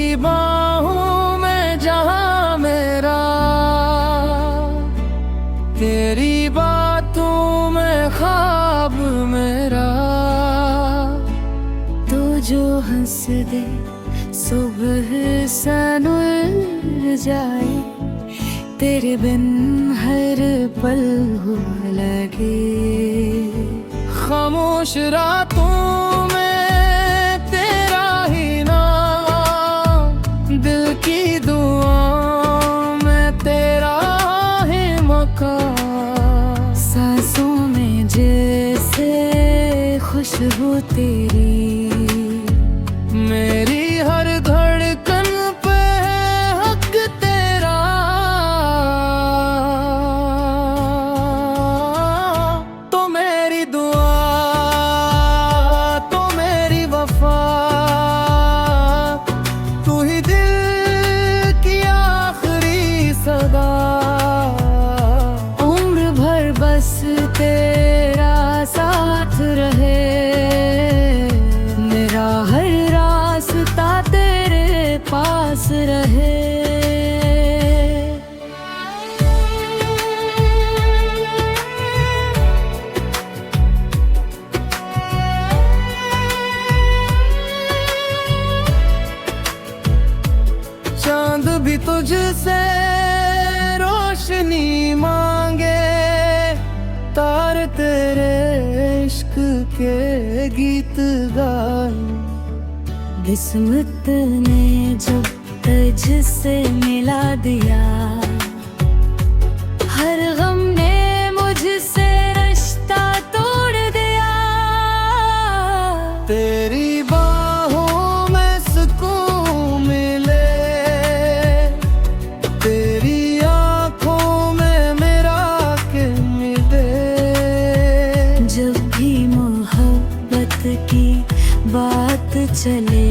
तेरी बाहों में जहां मेरा, तेरी बातों में ख्वाब मेरा। तू जो हंस दे सुबह सन उड़ जाए, तेरे बिन हर पल हो लगे। खामोश रातों में तेरा ही नाम, दिल की दुआओं में तेरा ही मकान। सांसों में जैसे खुशबू तेरी, मेरी हर धड़कन पे है हक तेरा। तो मेरी दुआ, तो मेरी वफा, तू ही दिल की आखिरी सदा। उम्र भर बस तेरा साथ रहे, मेरा हर रास्ता तेरे पास रहे। चांद भी तुझसे रोशनी मांगे, तारे तेरे इश्क के गीत गाए। किस्मत ने जब तुझसे मिला दिया, हर गम ने मुझसे रिश्ता तोड़ दिया। तेरी बाहों में सुकून मिले, तेरी आंखों में मेरा के मिले। जब भी मोहब्बत की बात चले,